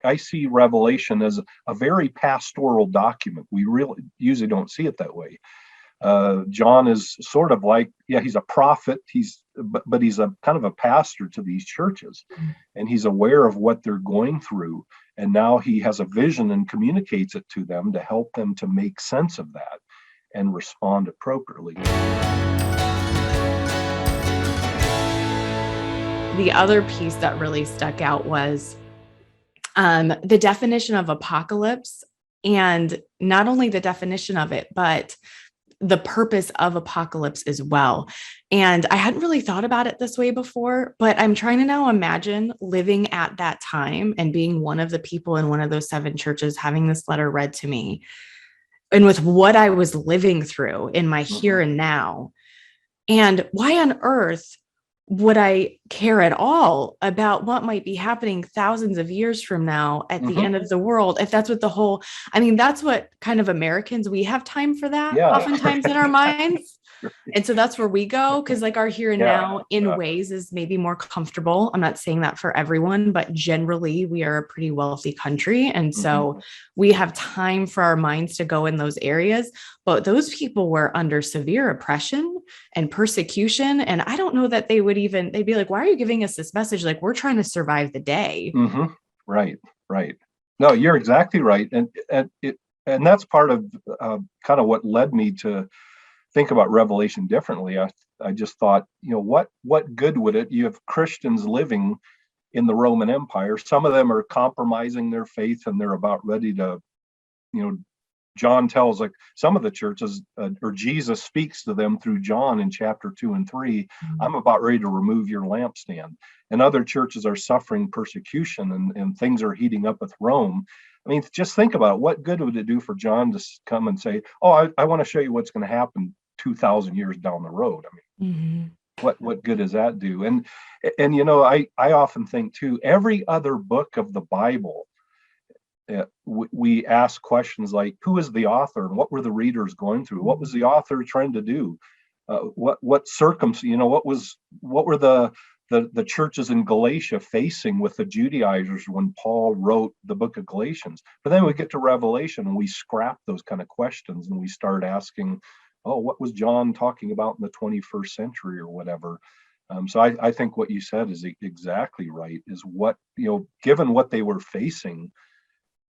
I see Revelation as a very pastoral document. We really usually don't see it that way. John is sort of like, yeah, he's a prophet. But he's a kind of a pastor to these churches, and he's aware of what they're going through. And now he has a vision and communicates it to them to help them to make sense of that and respond appropriately. The other piece that really stuck out was the definition of apocalypse, and not only the definition of it, but the purpose of apocalypse as well. And I hadn't really thought about it this way before, but I'm trying to now imagine living at that time and being one of the people in one of those 7 churches, having this letter read to me, and with what I was living through in my here and now. And why on earth would I care at all about what might be happening thousands of years from now at the end of the world? If that's what that's what kind of Americans, we have time for that oftentimes in our minds. And so that's where we go, because like our here and now in ways is maybe more comfortable. I'm not saying that for everyone, but generally we are a pretty wealthy country. And so we have time for our minds to go in those areas. But those people were under severe oppression and persecution. And I don't know that they'd be like, why are you giving us this message? Like, we're trying to survive the day. Right. No, you're exactly right. And that's part of kind of what led me to think about Revelation differently. I just thought, what good would it? You have Christians living in the Roman Empire. Some of them are compromising their faith, and they're about ready to, John tells, like, some of the churches, or Jesus speaks to them through John in chapter 2 and 3, I'm about ready to remove your lampstand. And other churches are suffering persecution, and things are heating up with Rome. I mean, just think about it. What good would it do for John to come and say, oh, I want to show you what's going to happen 2,000 years down the road? I mean, what good does that do? And I often think too, every other book of the Bible, we ask questions like, who is the author, and what were the readers going through? What was the author trying to do? What circumstance? What were the churches in Galatia facing with the Judaizers when Paul wrote the book of Galatians? But then we get to Revelation and we scrap those kind of questions and we start asking, oh, what was John talking about in the 21st century or whatever? So I think what you said is exactly right, is what, given what they were facing,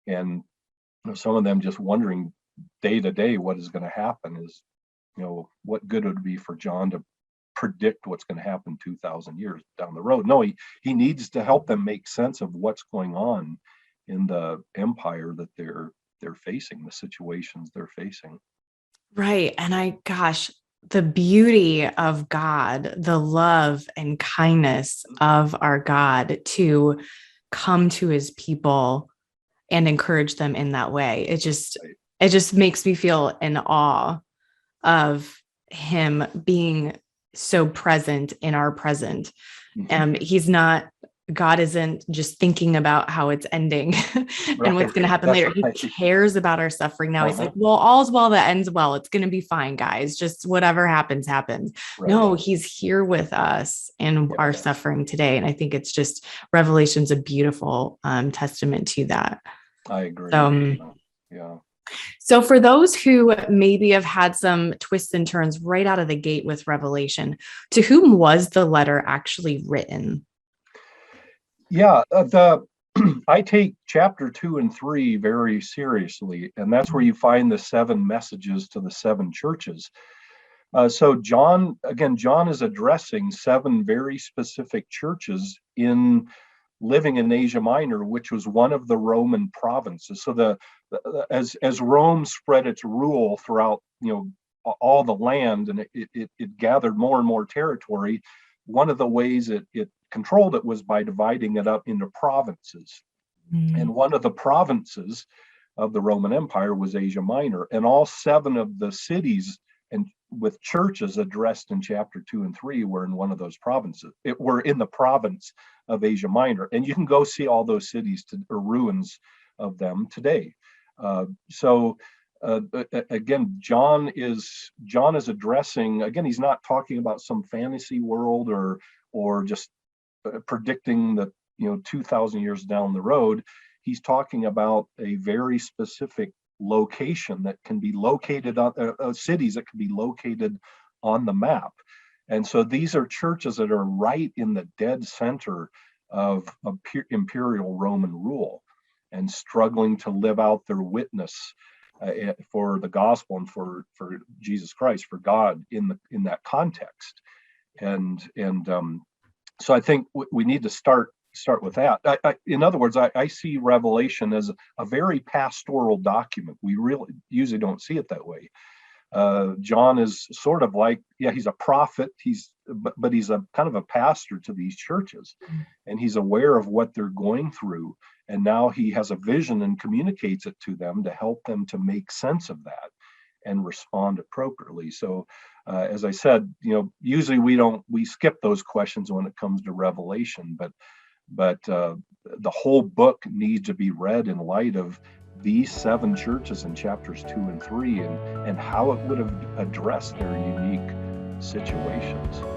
and some of them just wondering day to day what is going to happen, is, what good would it be for John to predict what's going to happen 2,000 years down the road? No, he needs to help them make sense of what's going on in the empire that they're facing, the situations they're facing. Right. And the beauty of God, the love and kindness of our God to come to his people and encourage them in that way. It just makes me feel in awe of him being so present in our present. God isn't just thinking about how it's ending and what's going to happen later. He cares about our suffering now. He's like, well, all's well that ends well. It's going to be fine, guys. Just whatever happens. No, he's here with us in our suffering today. And I think it's just, Revelation's a beautiful testament to that. I agree. So for those who maybe have had some twists and turns right out of the gate with Revelation, to whom was the letter actually written? Yeah, I take chapter 2 and 3 very seriously, and that's where you find the 7 messages to the 7 churches. So John is addressing 7 very specific churches living in Asia Minor, which was one of the Roman provinces. So as Rome spread its rule throughout, all the land, and it gathered more and more territory, one of the ways it controlled it was by dividing it up into provinces. And one of the provinces of the Roman Empire was Asia Minor, and all 7 of the cities and with churches addressed in chapter 2 and 3 were in one of those provinces. It were in the province of Asia Minor, and you can go see all those cities or ruins of them today. Again, John is addressing, again, he's not talking about some fantasy world or just predicting that 2,000 years down the road. he's talking about a very specific location that can be located on cities that can be located on the map. And so these are churches that are right in the dead center of imperial Roman rule and struggling to live out their witness for the gospel and for Jesus Christ, for God in that context. And so I think we need to start with that. In other words, I see Revelation as a very pastoral document. We really usually don't see it that way. John is sort of like, he's a prophet, but he's a kind of a pastor to these churches, and he's aware of what they're going through, and now he has a vision and communicates it to them to help them to make sense of that and respond appropriately. So as I said, usually we skip those questions when it comes to Revelation, but the whole book needs to be read in light of these 7 churches in chapters 2 and 3 and how it would have addressed their unique situations.